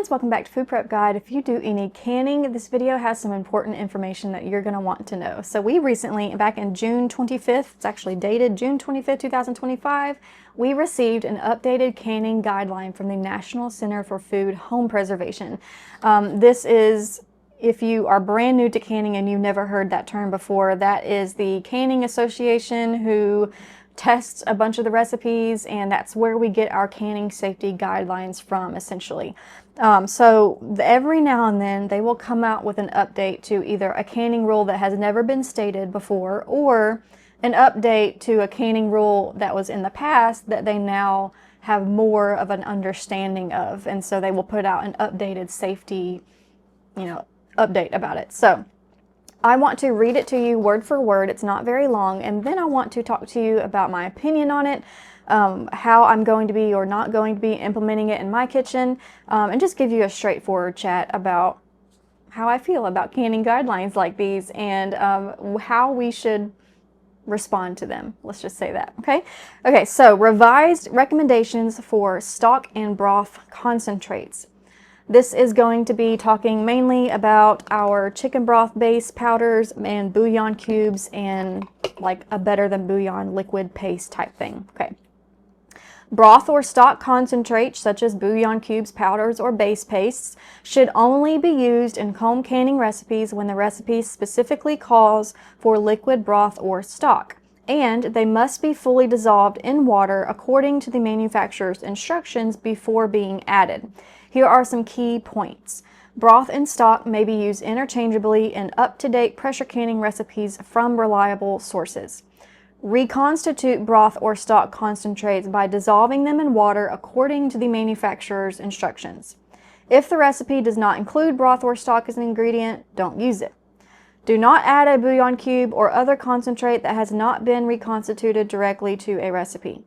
guys, welcome back to Food Prep Guide. If you do any canning, this video has some important information that you're going to want to know. So we recently, back in June 25th, it's actually dated June 25th, 2025, we received an updated canning guideline from the National Center for Food Home Preservation. This is, if you are brand new to canning and you've never heard that term before, that is the Canning Association who tests a bunch of the recipes, and that's where we get our canning safety guidelines from, essentially. Every now and then they will come out with an update to either a canning rule that has never been stated before, or an update to a canning rule that was in the past that they now have more of an understanding of, and so they will put out an updated safety, update about it. So I want to read it to you word for word. It's not very long, and then I want to talk to you about my opinion on it, how I'm going to be or not going to be implementing it in my kitchen, and just give you a straightforward chat about how I feel about canning guidelines like these and how we should respond to them. Let's just say that, okay? Okay, so revised recommendations for stock and broth concentrates. This is going to be talking mainly about our chicken broth base powders and bouillon cubes and like a better than bouillon liquid paste type thing. Okay. Broth or stock concentrates such as bouillon cubes, powders, or base pastes should only be used in home canning recipes when the recipe specifically calls for liquid broth or stock, and they must be fully dissolved in water according to the manufacturer's instructions before being added. Here are some key points. Broth and stock may be used interchangeably in up-to-date pressure canning recipes from reliable sources. Reconstitute broth or stock concentrates by dissolving them in water according to the manufacturer's instructions. If the recipe does not include broth or stock as an ingredient, don't use it. Do not add a bouillon cube or other concentrate that has not been reconstituted directly to a recipe.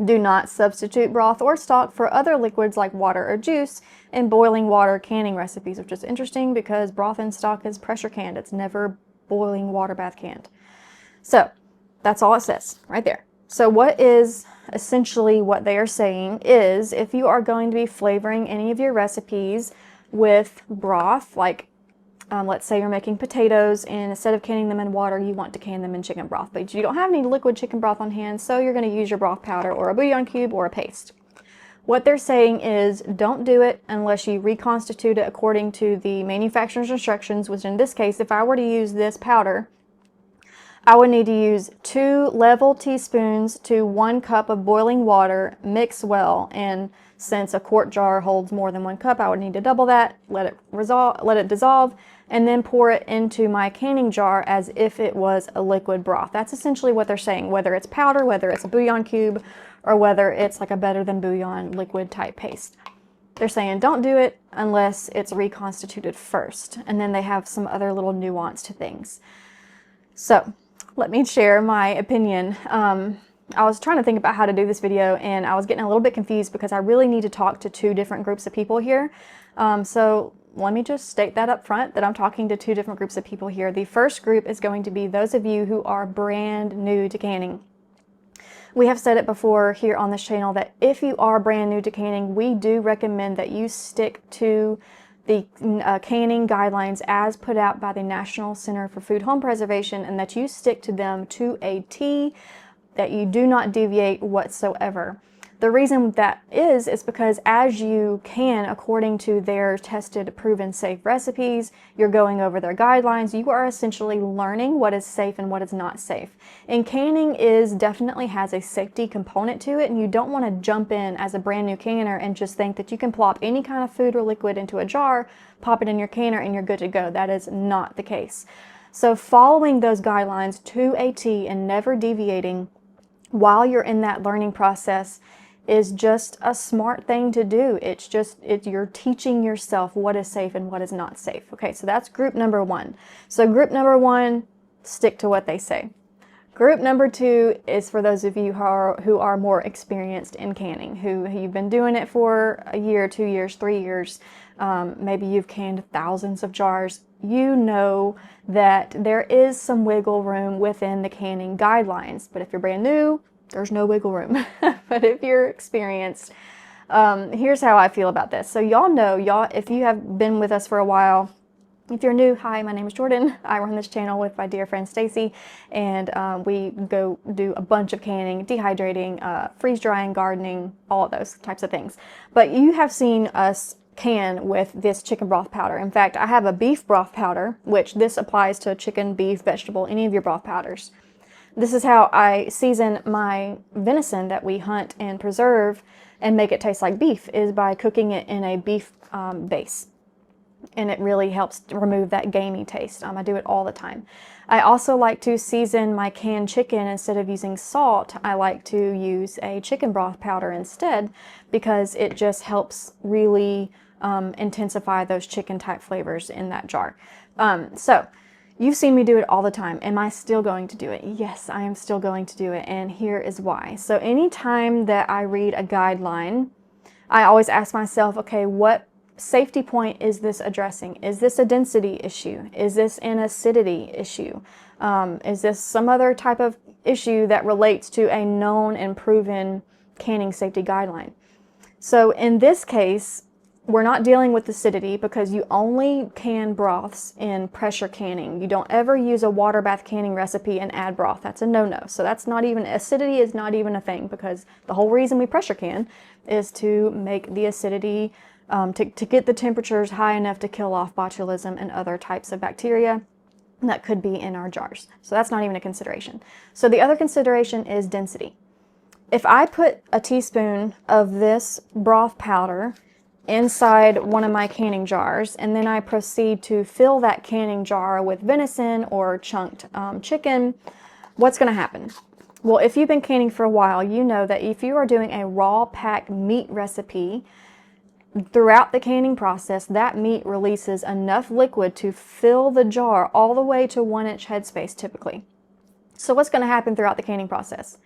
Do not substitute broth or stock for other liquids like water or juice in boiling water canning recipes, which is interesting because broth and stock is pressure canned. It's never boiling water bath canned. So that's all it says right there. So what is essentially what they are saying is if you are going to be flavoring any of your recipes with broth, like let's say you're making potatoes and instead of canning them in water, you want to can them in chicken broth, but you don't have any liquid chicken broth on hand, so you're going to use your broth powder or a bouillon cube or a paste. What they're saying is don't do it unless you reconstitute it according to the manufacturer's instructions, which in this case, if I were to use this powder, I would need to use 2 level teaspoons to 1 cup of boiling water, mix well, and since a quart jar holds more than 1 cup, I would need to double that, let it dissolve, and then pour it into my canning jar as if it was a liquid broth. That's essentially what they're saying, whether it's powder, whether it's a bouillon cube, or whether it's like a better than bouillon liquid type paste. They're saying don't do it unless it's reconstituted first, and then they have some other little nuance to things. So let me share my opinion. I was trying to think about how to do this video, and I was getting a little bit confused because I really need to talk to 2 different groups of people here. So let me just state that up front, that I'm talking to 2 different groups of people here. The first group is going to be those of you who are brand new to canning. We have said it before here on this channel that if you are brand new to canning, we do recommend that you stick to the canning guidelines as put out by the National Center for Food Home Preservation, and that you stick to them to a T, that you do not deviate whatsoever. The reason that is because as you can, according to their tested, proven, safe recipes, you're going over their guidelines, you are essentially learning what is safe and what is not safe. And canning definitely has a safety component to it, and you don't want to jump in as a brand new canner and just think that you can plop any kind of food or liquid into a jar, pop it in your canner, and you're good to go. That is not the case. So following those guidelines to a T and never deviating while you're in that learning process is just a smart thing to do. You're teaching yourself what is safe and what is not safe. Okay, so that's group number 1. So group number 1, stick to what they say. Group number 2 is for those of you who are more experienced in canning, who you've been doing it for a year, 2 years, 3 years. Maybe you've canned thousands of jars. You know that there is some wiggle room within the canning guidelines, but if you're brand new, there's no wiggle room. But if you're experienced, Here's how I feel about this. So y'all know, if you have been with us for a while, if you're new, hi, my name is Jordan. I run this channel with my dear friend Stacy, and we go do a bunch of canning, dehydrating, freeze drying, gardening, all of those types of things. But you have seen us can with this chicken broth powder. In fact, I have a beef broth powder, which this applies to chicken, beef, vegetable, any of your broth powders. This is how I season my venison that we hunt and preserve and make it taste like beef, is by cooking it in a beef base. And it really helps to remove that gamey taste. I do it all the time. I also like to season my canned chicken. Instead of using salt, I like to use a chicken broth powder instead, because it just helps really intensify those chicken type flavors in that jar. So you've seen me do it all the time. Am I still going to do it? Yes, I am still going to do it, and here is why. So anytime that I read a guideline, I always ask myself, okay, what safety point is this addressing? Is this a density issue? Is this an acidity issue? Is this some other type of issue that relates to a known and proven canning safety guideline? So in this case, we're not dealing with acidity, because you only can broths in pressure canning. You don't ever use a water bath canning recipe and add broth. That's a no-no. So that's not even, acidity is not even a thing, because the whole reason we pressure can is to make the acidity, to get the temperatures high enough to kill off botulism and other types of bacteria that could be in our jars. So that's not even a consideration. So the other consideration is density. If I put a teaspoon of this broth powder inside one of my canning jars, and then I proceed to fill that canning jar with venison or chunked chicken, what's going to happen? Well, if you've been canning for a while, you know that if you are doing a raw pack meat recipe, throughout the canning process, that meat releases enough liquid to fill the jar all the way to 1-inch headspace typically. So what's going to happen throughout the canning process?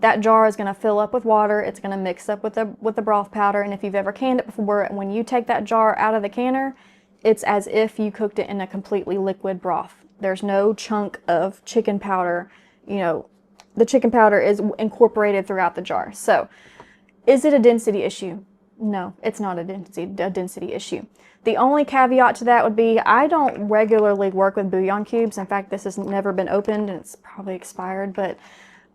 That jar is going to fill up with water. It's going to mix up with the broth powder. And if you've ever canned it before, when you take that jar out of the canner, it's as if you cooked it in a completely liquid broth. There's no chunk of chicken powder. You know, the chicken powder is incorporated throughout the jar. So is it a density issue? No, it's not a density issue. The only caveat to that would be, I don't regularly work with bouillon cubes. In fact, this has never been opened, and it's probably expired, but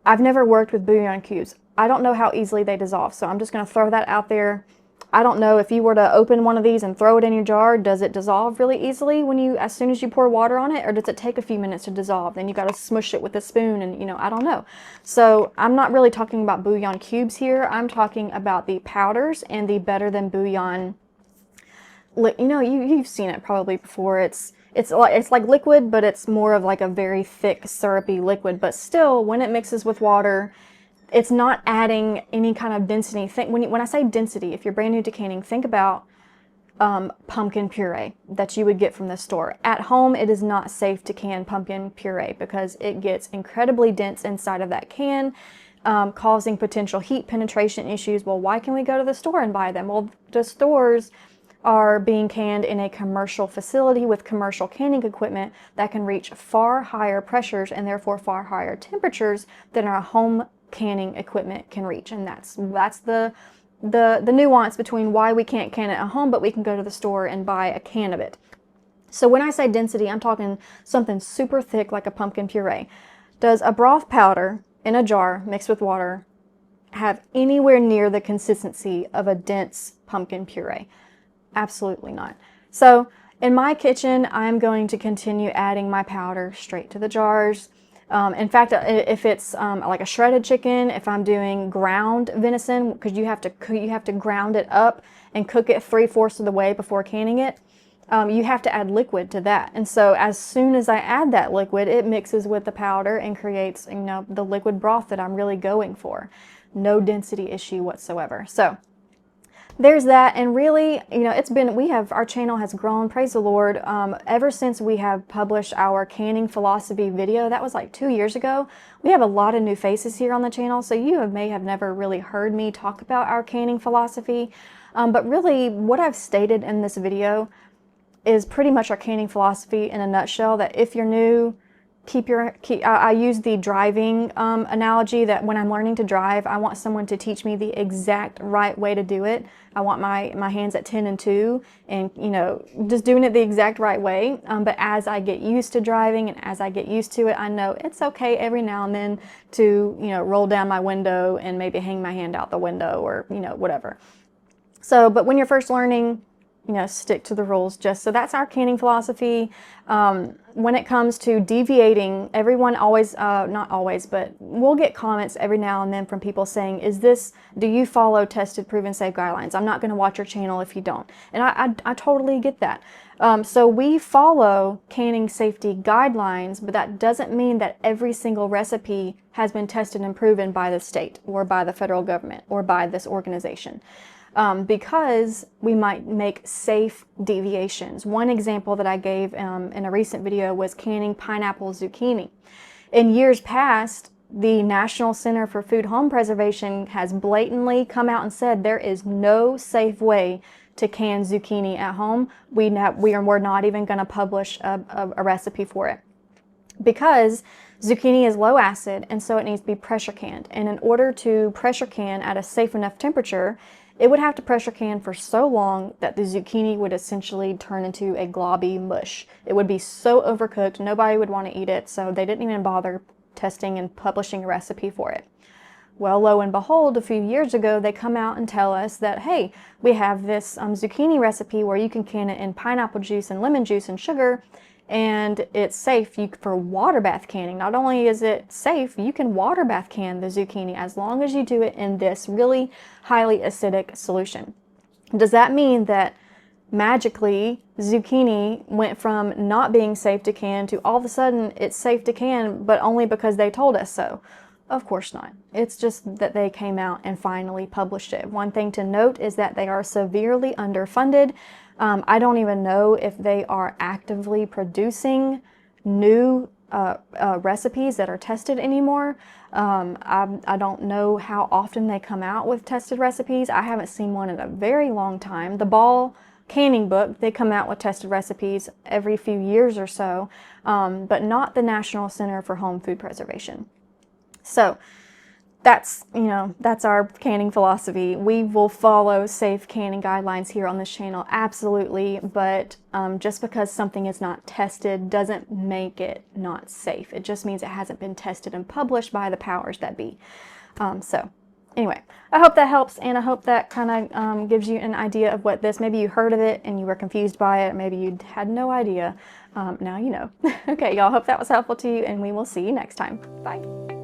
I've never worked with bouillon cubes. I don't know how easily they dissolve, so I'm just going to throw that out there. I don't know if you were to open one of these and throw it in your jar, does it dissolve really easily as soon as you pour water on it, or does it take a few minutes to dissolve? Then you got to smush it with a spoon, and I don't know. So I'm not really talking about bouillon cubes here. I'm talking about the powders and the better than bouillon. You've seen it probably before. It's like liquid, but it's more of like a very thick syrupy liquid. But still, when it mixes with water, it's not adding any kind of density. When I say density, if you're brand new to canning, think about pumpkin puree that you would get from the store. At home, it is not safe to can pumpkin puree because it gets incredibly dense inside of that can, causing potential heat penetration issues. Well, why can we go to the store and buy them? Well, the stores are being canned in a commercial facility with commercial canning equipment that can reach far higher pressures and therefore far higher temperatures than our home canning equipment can reach. And that's the nuance between why we can't can it at home, but we can go to the store and buy a can of it. So when I say density, I'm talking something super thick like a pumpkin puree. Does a broth powder in a jar mixed with water have anywhere near the consistency of a dense pumpkin puree? Absolutely not. So in my kitchen, I'm going to continue adding my powder straight to the jars. In fact, if it's like a shredded chicken, if I'm doing ground venison, because you have to ground it up and cook it 3/4 of the way before canning it, you have to add liquid to that. And so as soon as I add that liquid, it mixes with the powder and creates the liquid broth that I'm really going for. No density issue whatsoever. So there's that. And really, our channel has grown, praise the Lord, ever since we have published our canning philosophy video. That was like 2 years ago. We have a lot of new faces here on the channel, so you may have never really heard me talk about our canning philosophy. But really, what I've stated in this video is pretty much our canning philosophy in a nutshell, that if you're new, I use the driving analogy, that when I'm learning to drive, I want someone to teach me the exact right way to do it. I want my hands at 10 and 2 and, you know, just doing it the exact right way. But as I get used to driving and as I get used to it, I know it's okay every now and then to, you know, roll down my window and maybe hang my hand out the window or, you know, whatever. So, but when you're first learning, you know, stick to the rules. So that's our canning philosophy. When it comes to deviating, everyone always, not always, but we'll get comments every now and then from people saying, do you follow tested, proven, safe guidelines? I'm not going to watch your channel if you don't. And I totally get that. So we follow canning safety guidelines, but that doesn't mean that every single recipe has been tested and proven by the state or by the federal government or by this organization. Because we might make safe deviations. One example that I gave in a recent video was canning pineapple zucchini. In years past, the National Center for Food Home Preservation has blatantly come out and said there is no safe way to can zucchini at home. We're not even going to publish a recipe for it, because zucchini is low acid, and so it needs to be pressure canned. And in order to pressure can at a safe enough temperature, it would have to pressure can for so long that the zucchini would essentially turn into a globby mush. It would be so overcooked, nobody would want to eat it, so they didn't even bother testing and publishing a recipe for it. Well, lo and behold, a few years ago, they come out and tell us that, hey, we have this zucchini recipe where you can can it in pineapple juice and lemon juice and sugar, and it's safe for water bath canning. Not only is it safe, you can water bath can the zucchini as long as you do it in this really highly acidic solution. Does that mean that magically zucchini went from not being safe to can to all of a sudden it's safe to can, but only because they told us so? Of course not. It's just that they came out and finally published it. One thing to note is that they are severely underfunded. I don't even know if they are actively producing new recipes that are tested anymore. I don't know how often they come out with tested recipes. I haven't seen one in a very long time. The Ball canning book, they come out with tested recipes every few years or so, but not the National Center for Home Food Preservation. So that's our canning philosophy. We will follow safe canning guidelines here on this channel, absolutely, but just because something is not tested doesn't make it not safe. It just means it hasn't been tested and published by the powers that be. So anyway, I hope that helps, and I hope that kind of gives you an idea of what this, maybe you heard of it and you were confused by it, maybe you had no idea. Now you know. Okay, y'all, hope that was helpful to you, and we will see you next time. Bye.